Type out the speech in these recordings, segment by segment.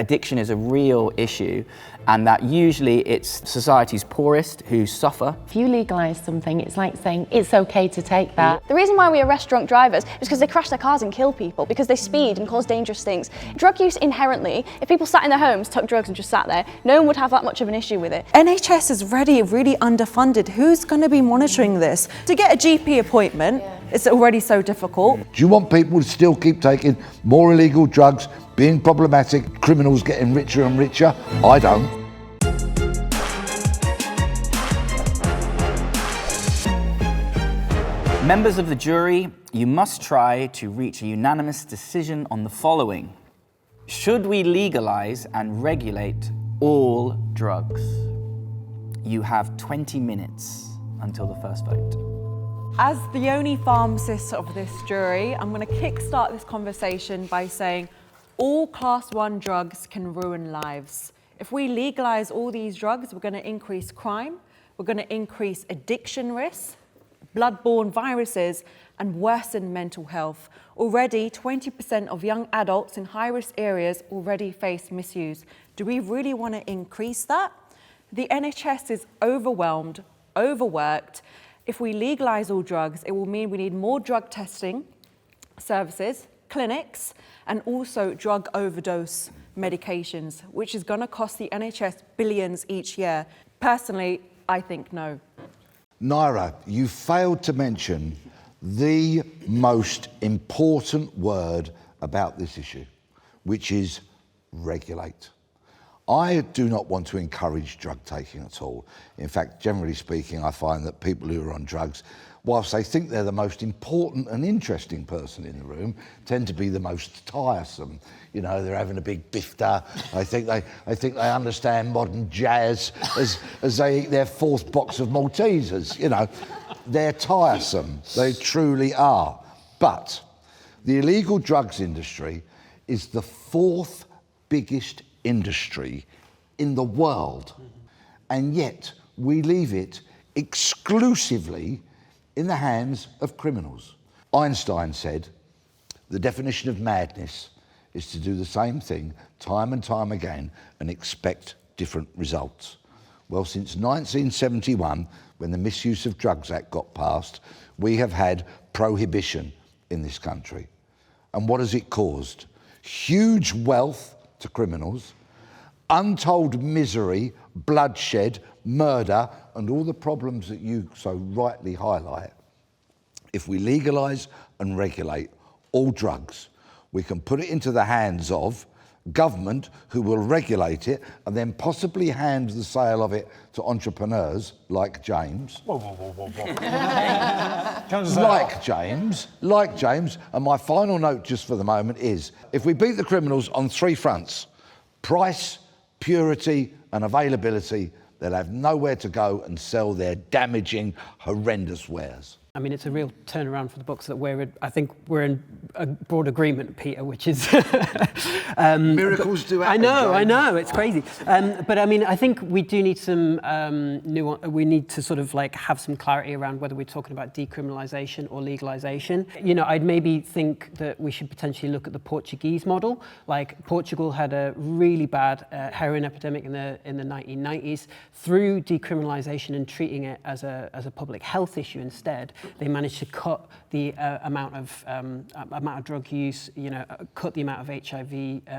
Addiction is a real issue, and that usually it's society's poorest who suffer. If you legalise something, it's like saying it's okay to take that. The reason why we arrest drunk drivers is because they crash their cars and kill people, because they speed and cause dangerous things. Drug use inherently, if people sat in their homes, took drugs and just sat there, no one would have that much of an issue with it. NHS is really underfunded. Who's going to be monitoring this? To get a GP appointment, it's already so difficult. Do you want people to still keep taking more illegal drugs, being problematic, criminals getting richer and richer? I don't. Members of the jury, you must try to reach a unanimous decision on the following. Should we legalise and regulate all drugs? You have 20 minutes until the first vote. As the only pharmacist of this jury, I'm going to kickstart this conversation by saying all class 1 drugs can ruin lives. If we legalise all these drugs, we're going to increase crime, we're going to increase addiction risks, blood-borne viruses, and worsen mental health. Already, 20% of young adults in high-risk areas already face misuse. Do we really want to increase that? The NHS is overwhelmed, overworked. If we legalise all drugs, it will mean we need more drug testing services, clinics, and also drug overdose medications, which is going to cost the NHS billions each year. Personally, I think no. Naira, you failed to mention the most important word about this issue, which is regulate. I do not want to encourage drug taking at all. In fact, generally speaking, I find that people who are on drugs, whilst they think they're the most important and interesting person in the room, tend to be the most tiresome. You know, they're having a big bifter. I think they understand modern jazz as they eat their 4th box of Maltesers. You know, they're tiresome. They truly are. But the illegal drugs industry is the 4th biggest industry in the world, and yet we leave it exclusively in the hands of criminals. Einstein said, the definition of madness is to do the same thing time and time again and expect different results. Well, since 1971, when the Misuse of Drugs Act got passed, we have had prohibition in this country. And what has it caused? Huge wealth to criminals, untold misery, bloodshed, murder, and all the problems that you so rightly highlight. If we legalise and regulate all drugs, we can put it into the hands of government, who will regulate it and then possibly hand the sale of it to entrepreneurs like James. Like James. And my final note just for the moment is, if we beat the criminals on 3 fronts, price, purity and availability, they'll have nowhere to go and sell their damaging, horrendous wares. I mean, it's a real turnaround for the books that I think we're in a broad agreement, Peter, which is... Miracles do happen. I know, it's crazy. But I mean, I think we do need some nuance. We need to sort of like have some clarity around whether we're talking about decriminalisation or legalisation. You know, I'd maybe think that we should potentially look at the Portuguese model. Like, Portugal had a really bad heroin epidemic in the 1990s. Through decriminalisation and treating it as a public health issue instead, they managed to cut the amount of drug use, you know, cut the amount of HIV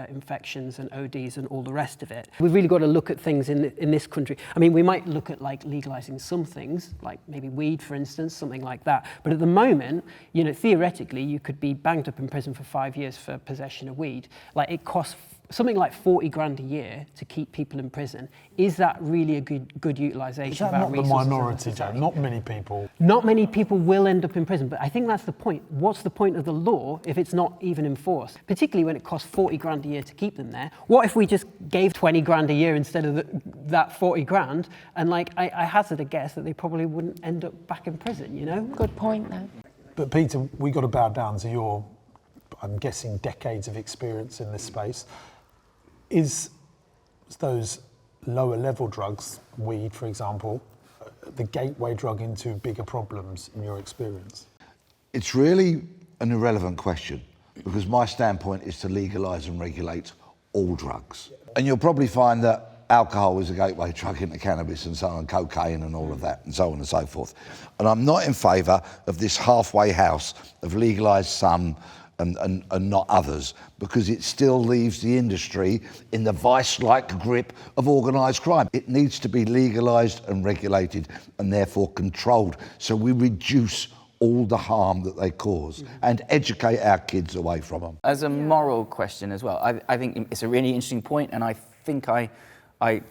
infections and ODs and all the rest of it. We've really got to look at things in this country. I mean, we might look at like legalising some things, like maybe weed, for instance, something like that. But at the moment, you know, theoretically, you could be banged up in prison for 5 years for possession of weed. Like, it costs something like 40 grand a year to keep people in prison. Is that really a good utilisation of our resources? Is that not the minority, Joe? Not many people. Not many people will end up in prison, but I think that's the point. What's the point of the law if it's not even enforced? Particularly when it costs 40 grand a year to keep them there. What if we just gave 20 grand a year instead of that 40 grand? And like, I hazard a guess that they probably wouldn't end up back in prison, you know? Good point, though. But Peter, we got to bow down to your, I'm guessing, decades of experience in this space. Is those lower level drugs, weed for example, the gateway drug into bigger problems in your experience? It's really an irrelevant question, because my standpoint is to legalise and regulate all drugs. And you'll probably find that alcohol is a gateway drug into cannabis and so on, cocaine and all of that, and so on and so forth. And I'm not in favour of this halfway house of legalised some and not others, because it still leaves the industry in the vice-like grip of organised crime. It needs to be legalised and regulated and therefore controlled, so we reduce all the harm that they cause and educate our kids away from them. As a moral question as well, I think it's a really interesting point, and I think I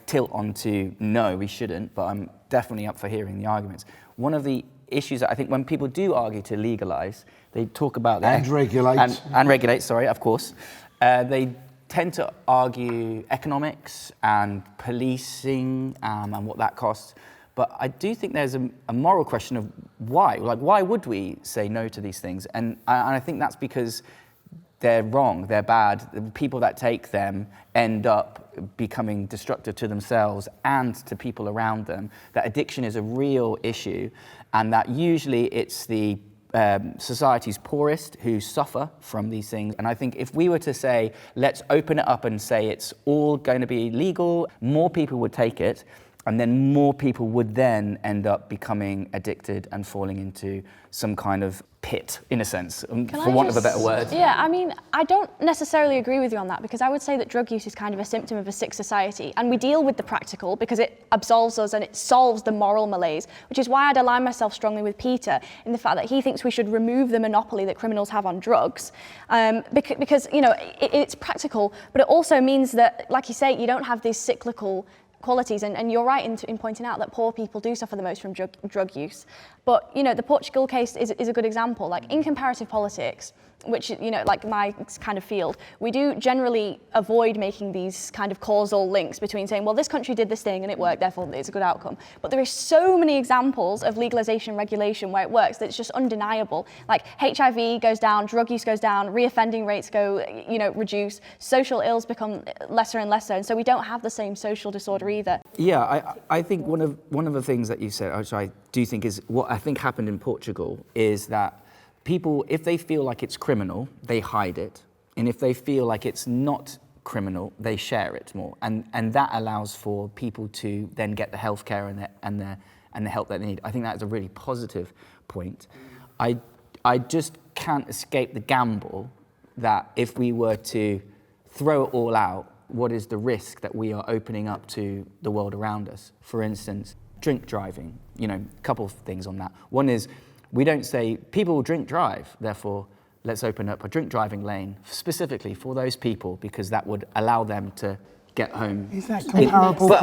tilt onto no, we shouldn't, but I'm definitely up for hearing the arguments. One of the issues that I think when people do argue to legalise, they talk about And regulate. and regulate, sorry, of course. They tend to argue economics and policing and what that costs. But I do think there's a moral question of why. Like, why would we say no to these things? And I think that's because they're wrong, they're bad. The people that take them end up becoming destructive to themselves and to people around them. That addiction is a real issue, and that usually it's the society's poorest who suffer from these things. And I think if we were to say, let's open it up and say it's all going to be legal, more people would take it, and then more people would then end up becoming addicted and falling into some kind of pit, in a sense, for want of a better word. Yeah, I mean, I don't necessarily agree with you on that, because I would say that drug use is kind of a symptom of a sick society, and we deal with the practical because it absolves us and it solves the moral malaise, which is why I'd align myself strongly with Peter in the fact that he thinks we should remove the monopoly that criminals have on drugs, because you know, it's practical, but it also means that, like you say, you don't have these cyclical qualities, and you're right in pointing out that poor people do suffer the most from drug use. But you know, the Portugal case is a good example. Like, in comparative politics, which, you know, like my kind of field, we do generally avoid making these kind of causal links between saying, well, this country did this thing and it worked, therefore it's a good outcome. But there are so many examples of legalisation, regulation where it works that it's just undeniable. Like, HIV goes down, drug use goes down, reoffending rates go, you know, reduce, social ills become lesser and lesser, and so we don't have the same social disorder either. Yeah, I think one of the things that you said, which I do think is what I think happened in Portugal, is that people, if they feel like it's criminal, they hide it. And if they feel like it's not criminal, they share it more. And that allows for people to then get the healthcare and the help that they need. I think that is a really positive point. I just can't escape the gamble that if we were to throw it all out, what is the risk that we are opening up to the world around us? For instance, drink driving. You know, a couple of things on that. One is, we don't say people will drink drive, therefore let's open up a drink driving lane specifically for those people, because that would allow them to get home. Is that comparable? But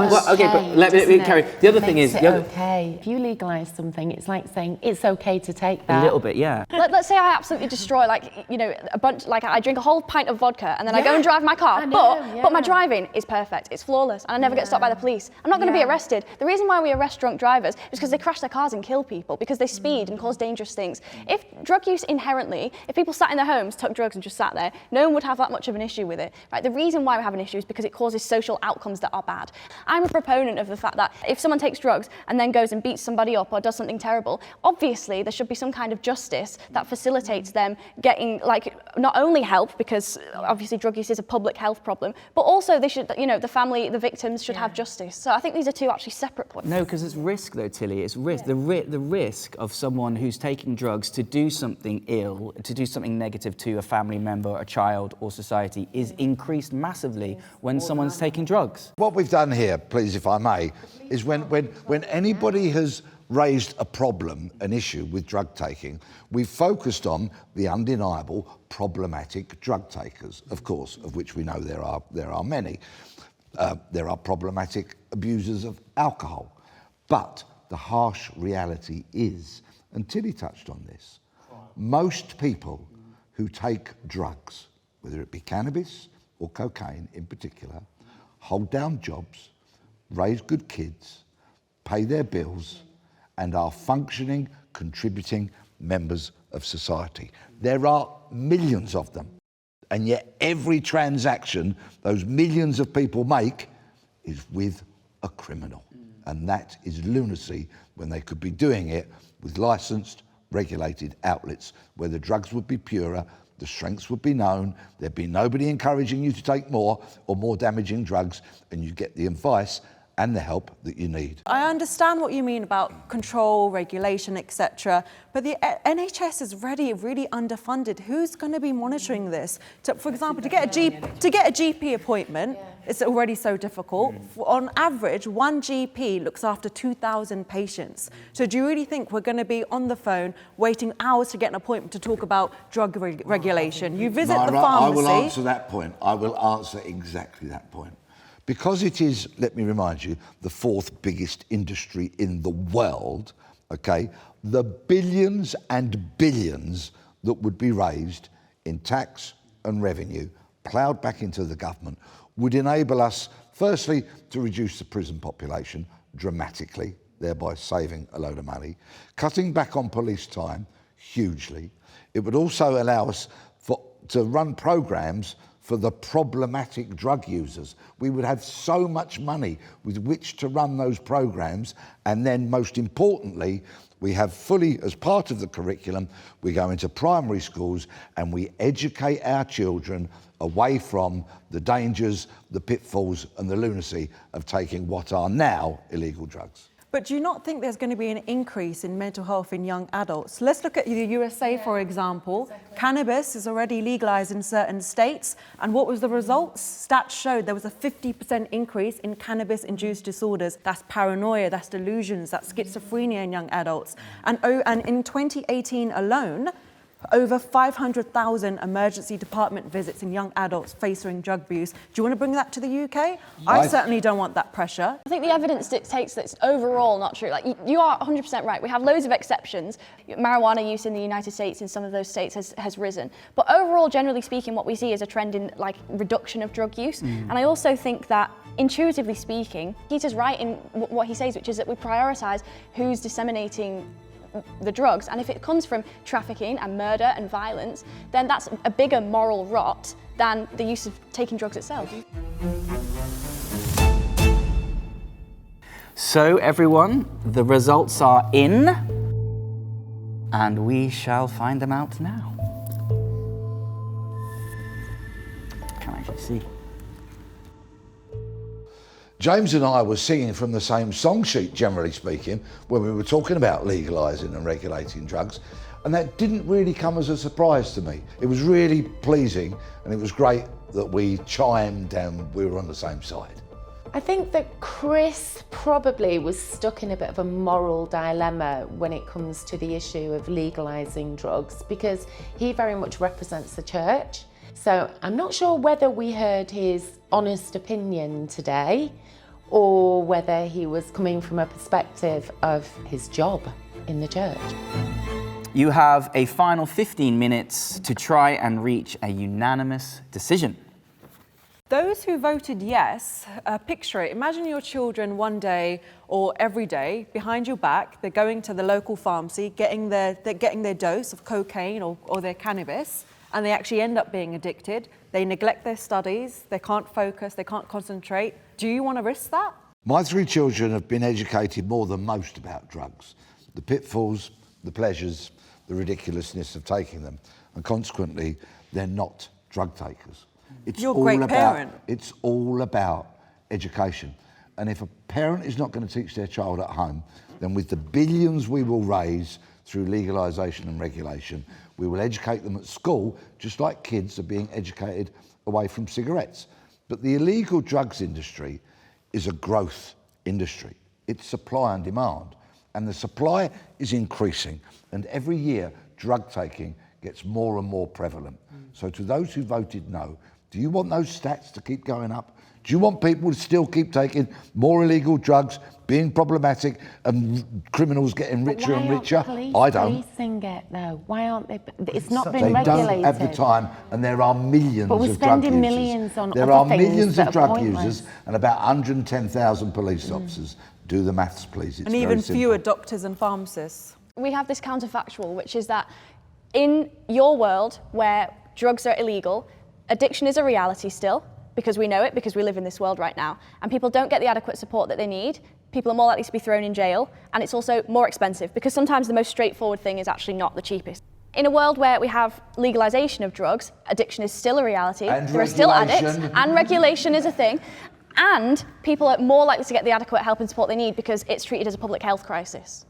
let me carry. The other thing is, okay. If you legalise something, it's like saying it's okay to take that. A little bit, yeah. Let's say I absolutely destroy, like, you know, a bunch, like I drink a whole pint of vodka and then I go and drive my car, but my driving is perfect, it's flawless, and I never get stopped by the police. I'm not going to be arrested. The reason why we arrest drunk drivers is because they crash their cars and kill people, because they speed and cause dangerous things. If drug use inherently, if people sat in their homes, took drugs and just sat there, no one would have that much of an issue with it, right? The reason why we have an issue is because it causes social outcomes that are bad. I'm a proponent of the fact that if someone takes drugs and then goes and beats somebody up or does something terrible, obviously there should be some kind of justice that facilitates them getting, like, not only help, because obviously drug use is a public health problem, but also they should, you know, the family, the victims should have justice. So I think these are two actually separate points. No, because it's risk though, Tilly. It's risk. The risk of someone who's taking drugs to do something ill, to do something negative to a family member, a child, or society is increased massively when someone's taking drugs. What we've done here, please, if I may, is when anybody has raised a problem, an issue with drug taking, we've focused on the undeniable problematic drug takers, of course, of which we know there are many. There are problematic abusers of alcohol. But the harsh reality is, and Tilly touched on this, most people who take drugs, whether it be cannabis or cocaine in particular, hold down jobs, raise good kids, pay their bills, and are functioning, contributing members of society. There are millions of them, and yet every transaction those millions of people make is with a criminal. And that is lunacy, when they could be doing it with licensed, regulated outlets where the drugs would be purer, the strengths would be known, there'd be nobody encouraging you to take more or more damaging drugs, and you get the advice and the help that you need. I understand what you mean about control, regulation, etc. But the NHS is really underfunded. Who's going to be monitoring this? For example, to get a GP appointment, it's already so difficult. On average, one GP looks after 2,000 patients. So do you really think we're going to be on the phone waiting hours to get an appointment to talk about drug regulation? You visit the pharmacy. I will answer that point. I will answer exactly that point. Because it is, let me remind you, the fourth biggest industry in the world, okay, the billions and billions that would be raised in tax and revenue ploughed back into the government would enable us, firstly, to reduce the prison population dramatically, thereby saving a load of money, cutting back on police time hugely. It would also allow us to run programs for the problematic drug users. We would have so much money with which to run those programs, and then most importantly, we have fully, as part of the curriculum, we go into primary schools and we educate our children away from the dangers, the pitfalls and the lunacy of taking what are now illegal drugs. But do you not think there's going to be an increase in mental health in young adults? Let's look at the USA, for example. Exactly. Cannabis is already legalised in certain states. And what was the results? Stats showed there was a 50% increase in cannabis-induced disorders. That's paranoia, that's delusions, that's schizophrenia in young adults. And in 2018 alone, over 500,000 emergency department visits in young adults facing drug abuse. Do you want to bring that to the UK? I certainly don't want that pressure. I think the evidence dictates that it's overall not true. Like, you are 100% right. We have loads of exceptions. Marijuana use in the United States, in some of those states, has risen. But overall, generally speaking, what we see is a trend in reduction of drug use. And I also think that, intuitively speaking, Peter's right in what he says, which is that we prioritise who's disseminating the drugs, and if it comes from trafficking and murder and violence, then that's a bigger moral rot than the use of taking drugs itself. So everyone, the results are in, and we shall find them out now. Can't actually see. James and I were singing from the same song sheet, generally speaking, when we were talking about legalising and regulating drugs, and that didn't really come as a surprise to me. It was really pleasing, and it was great that we chimed and we were on the same side. I think that Chris probably was stuck in a bit of a moral dilemma when it comes to the issue of legalising drugs, because he very much represents the church. So I'm not sure whether we heard his honest opinion today or whether he was coming from a perspective of his job in the church. You have a final 15 minutes to try and reach a unanimous decision. Those who voted yes, picture it. Imagine your children one day or every day behind your back, they're going to the local pharmacy, getting their dose of cocaine or their cannabis, and they actually end up being addicted. They neglect their studies, they can't focus, they can't concentrate. Do you want to risk that? My three children have been educated more than most about drugs, the pitfalls, the pleasures, the ridiculousness of taking them, and consequently, they're not drug takers. You're a great parent. It's all about education. And if a parent is not going to teach their child at home, then with the billions we will raise through legalisation and regulation, we will educate them at school, just like kids are being educated away from cigarettes. But the illegal drugs industry is a growth industry. It's supply and demand. And the supply is increasing. And every year, drug taking gets more and more prevalent. So to those who voted no, do you want those stats to keep going up? Do you want people to still keep taking more illegal drugs, being problematic, and criminals getting richer and richer? I don't. Policing it though? Why aren't they? It's not been They regulated. don't have the time, and there are millions But we're of drug spending users. millions on There other are things millions that of are drug pointless. users and about 110,000 police officers. Do the maths, please. It's And even very simple. fewer doctors and pharmacists. We have this counterfactual, which is that in your world where drugs are illegal, addiction is a reality still, because we know it, because we live in this world right now, and people don't get the adequate support that they need. People are more likely to be thrown in jail, and it's also more expensive, because sometimes the most straightforward thing is actually not the cheapest. In a world where we have legalisation of drugs, addiction is still a reality, And there are still addicts, regulation. and regulation is a thing, and people are more likely to get the adequate help and support they need because it's treated as a public health crisis.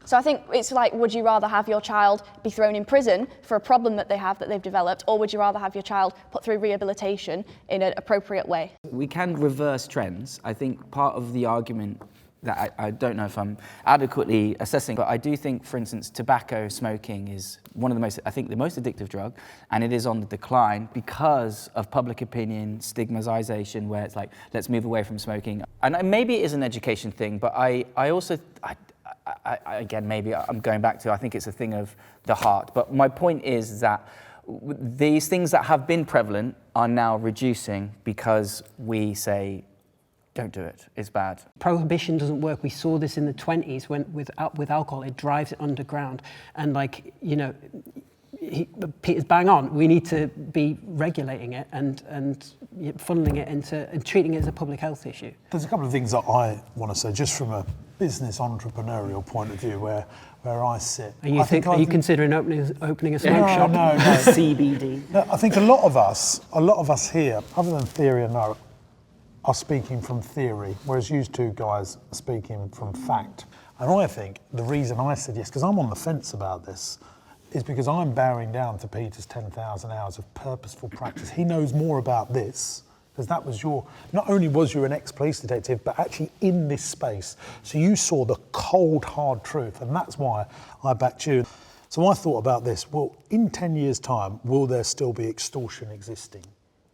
So I think it's like, would you rather have your child be thrown in prison for a problem that they have that they've developed, or would you rather have your child put through rehabilitation in an appropriate way? We can reverse trends. I think part of the argument that I don't know if I'm adequately assessing, but I do think, for instance, tobacco smoking is one of the most, I think, the most addictive drug, and it is on the decline because of public opinion, stigmatization, where it's like, let's move away from smoking. And maybe it is an education thing, but I also, again, maybe I'm going back to, I think it's a thing of the heart. But my point is that these things that have been prevalent are now reducing because we say, don't do it, it's bad. Prohibition doesn't work. We saw this in the 20s when with alcohol, it drives it underground. And like, you know, Peter's bang on. We need to be regulating it and funneling it into and treating it as a public health issue. There's a couple of things that I want to say, just from a business entrepreneurial point of view, where I sit. Are you considering opening a smoke shop? No. CBD. No, I think a lot of us here, other than theory and no, are speaking from theory, whereas you two guys are speaking from fact. And I think the reason I said yes, because I'm on the fence about this, is because I'm bowing down to Peter's 10,000 hours of purposeful practice. He knows more about this, because that was not only was you an ex-police detective, but actually in this space. So you saw the cold, hard truth, and that's why I backed you. So I thought about this, well, in 10 years' time, will there still be extortion existing?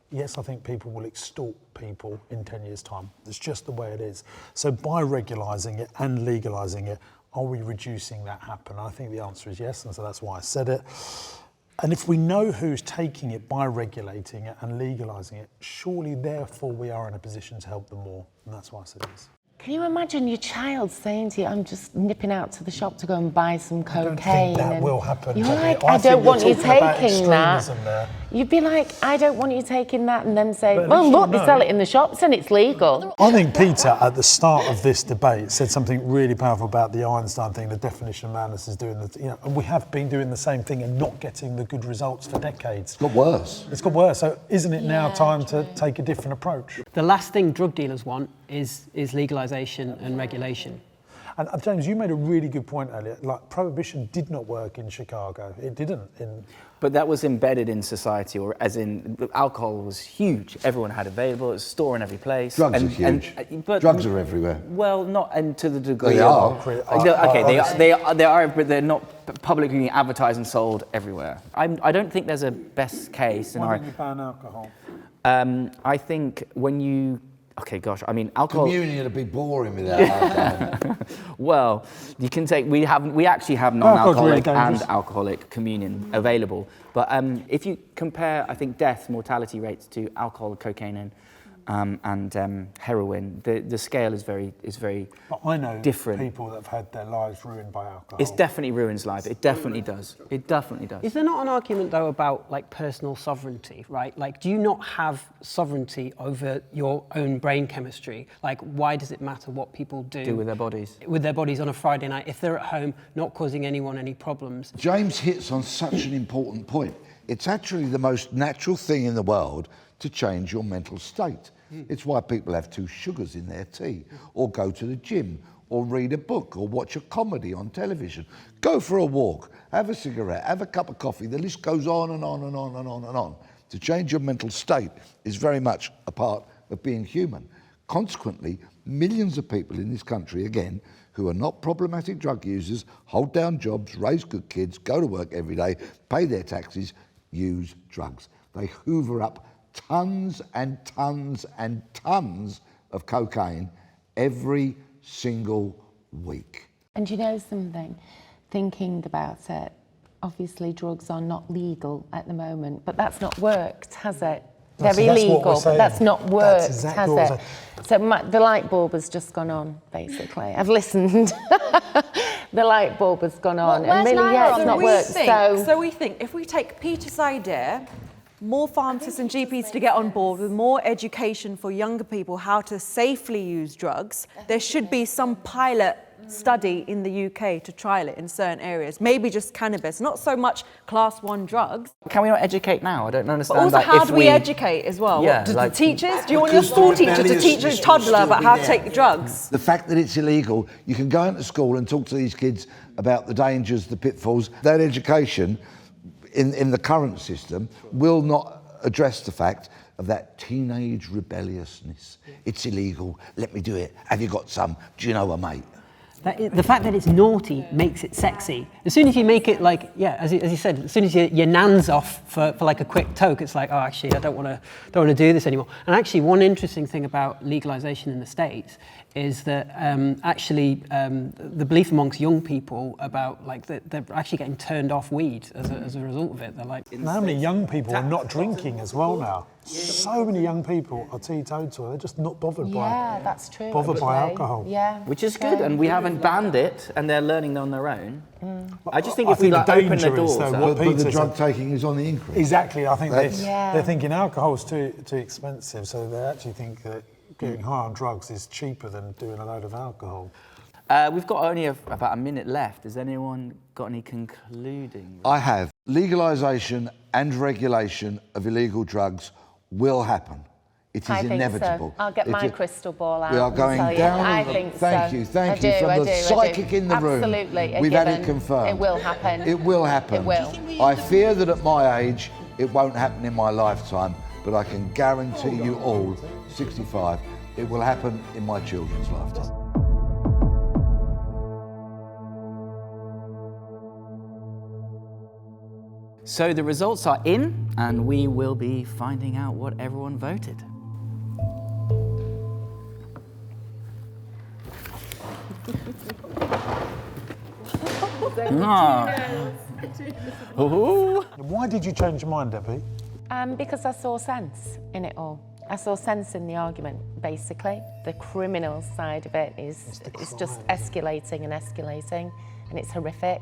Yes, I think people will extort people in 10 years' time. It's just the way it is. So by regularising it and legalising it, are we reducing that happen? I think the answer is yes, and so that's why I said it. And if we know who's taking it by regulating it and legalising it, surely therefore we are in a position to help them more, and that's why I said yes. Can you imagine your child saying to you, I'm just nipping out to the shop to go and buy some cocaine? I don't think that will happen. You're Debbie. like, I I don't want you think you're talking about taking that. extremism there. You'd be like, I don't want you taking that, and then say, But well, at least look, you'll they sell know. it in the shops and it's legal. I think Peter, at the start of this debate, said something really powerful about the Einstein thing, the definition of madness is doing the, and we have been doing the same thing and not getting the good results for decades. It's got worse. It's got worse. So isn't it now time to take a different approach? The last thing drug dealers want is legalisation and regulation. And James, you made a really good point earlier. Like, prohibition did not work in Chicago. It didn't. But that was embedded in society, or as in alcohol was huge. Everyone had available. It was a store in every place. Drugs are huge. But Drugs are everywhere. Well, not and to the degree. They are. They are, but they're not publicly being advertised and sold everywhere. I don't think there's a best case Why scenario. don't you ban alcohol? I think when you. Okay, gosh. I mean, alcohol. Communion would be boring without alcohol. Well, you can take. We actually have non-alcoholic really and dangerous. alcoholic communion available. But if you compare, I think, death mortality rates to alcohol, cocaine, and heroin, the scale is very But I know different. people that have had their lives ruined by alcohol. It definitely ruins life. It definitely does. It definitely does. Is there not an argument, though, about like personal sovereignty, right? Like, do you not have sovereignty over your own brain chemistry? Like, why does it matter what people do with their bodies? With their bodies on a Friday night if they're at home, not causing anyone any problems? James hits on such an important point. It's actually the most natural thing in the world to change your mental state. It's why people have 2 sugars in their tea, or go to the gym, or read a book, or watch a comedy on television. Go for a walk, have a cigarette, have a cup of coffee. The list goes on and on and on and on and on. To change your mental state is very much a part of being human. Consequently, millions of people in this country, again, who are not problematic drug users, hold down jobs, raise good kids, go to work every day, pay their taxes, use drugs. They hoover up tons and tons and tons of cocaine every single week. And you know something? Thinking about it, obviously drugs are not legal at the moment, but that's not worked, has it? They're That's what we're illegal, but saying. that's not worked, That's exactly what has we're it? So the light bulb has just gone on, basically. I've listened. The light bulb has gone on, Well, and where's really, Naira it's on not this? worked. So we think if we take Peter's idea, more pharmacists and GPs to get on board with more education for younger people how to safely use drugs, there should be some pilot study in the UK to trial it in certain areas. Maybe just cannabis, not so much class 1 drugs. Can we not educate now? I don't understand. But also, like, how if do we educate as well? Yeah, What, like- the teachers? Do you want your school teacher to teach a toddler about how to take drugs? The fact that it's illegal, you can go into school and talk to these kids about the dangers, the pitfalls. That education in the current system will not address the fact of that teenage rebelliousness. It's illegal, let me do it. Have you got some? Do you know a mate? The fact that it's naughty makes it sexy. As soon as you make it like, yeah, as you said, as soon as your nan's off for like a quick toke, it's like, oh, actually, I don't want to do this anymore. And actually, one interesting thing about legalization in the States is that the belief amongst young people about like that they're actually getting turned off weed as a result of it. They're like, And how many young people are not drinking as well now? So many young people are teetotal. They're just not bothered Yeah, that's true. bothered by actually. alcohol. Yeah. Which is good, and we haven't banned it, and they're learning on their own. I just think I if we think like, the open the danger is, doors though, up- what But the Peter drug said. taking is on the increase. Exactly, I think Yeah. they're thinking alcohol's too expensive, so they actually think that getting high on drugs is cheaper than doing a load of alcohol. We've got only about a minute left. Has anyone got any concluding? I have. Legalisation and regulation of illegal drugs will happen. It is I think inevitable. so. I'll get my crystal ball out. We are and going tell you. down. I think Thank so. you, thank I you. do, From I the do, I do. psychic in the room, Absolutely, a we've had it given. confirmed. It will happen. It will happen. It will. I fear that at my age, it won't happen in my lifetime, but I can guarantee you all, 65, it will happen in my children's lifetime. So the results are in, and we will be finding out what everyone voted. Oh. Why did you change your mind, Debbie? Because I saw sense in it all. I saw sense in the argument, basically. The criminal side of it is just escalating and escalating, and it's horrific.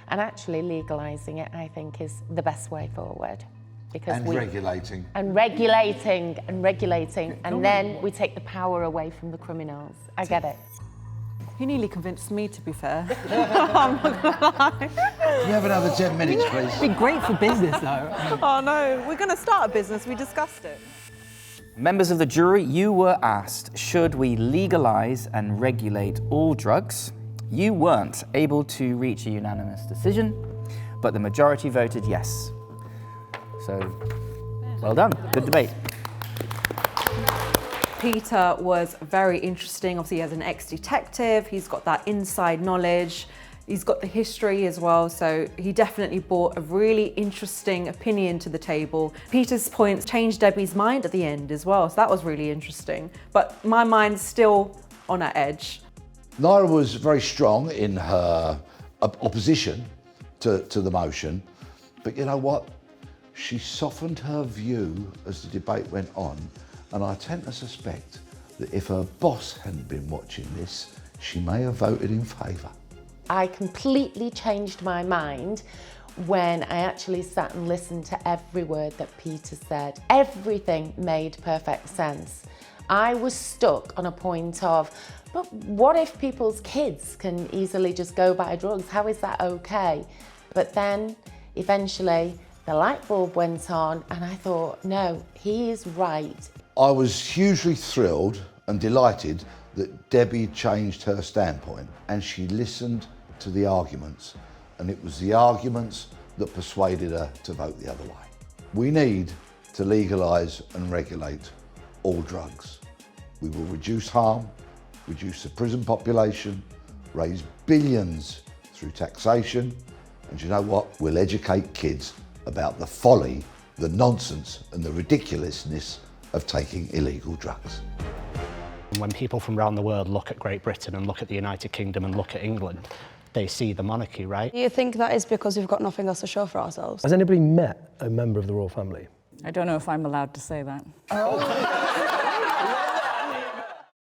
And actually legalising it, I think, is the best way forward. Because And regulating. And regulating, and then we take the power away from the criminals. I get it. You nearly convinced me, to be fair. Can you have another 10 minutes, please? it'd be great for business though. Oh no, we're going to start a business. We discussed it. Members of the jury, you were asked, should we legalise and regulate all drugs? You weren't able to reach a unanimous decision, but the majority voted yes. So, well done. Good debate. Peter was very interesting. Obviously, as an ex-detective, he's got that inside knowledge. He's got the history as well, so he definitely brought a really interesting opinion to the table. Peter's points changed Debbie's mind at the end as well, so that was really interesting. But my mind's still on that edge. Naira was very strong in her opposition to the motion, but you know what? She softened her view as the debate went on, and I tend to suspect that if her boss hadn't been watching this, she may have voted in favour. I completely changed my mind when I actually sat and listened to every word that Peter said. Everything made perfect sense. I was stuck on a point of, but what if people's kids can easily just go buy drugs? How is that okay? But then eventually the light bulb went on and I thought, no, he is right. I was hugely thrilled and delighted that Debbie changed her standpoint and she listened to the arguments, and it was the arguments that persuaded her to vote the other way. We need to legalise and regulate all drugs. We will reduce harm, reduce the prison population, raise billions through taxation, and you know what? We'll educate kids about the folly, the nonsense and the ridiculousness of taking illegal drugs. When people from around the world look at Great Britain and look at the United Kingdom and look at England, they see the monarchy, right? Do you think that is because we've got nothing else to show for ourselves? Has anybody met a member of the royal family? I don't know if I'm allowed to say that.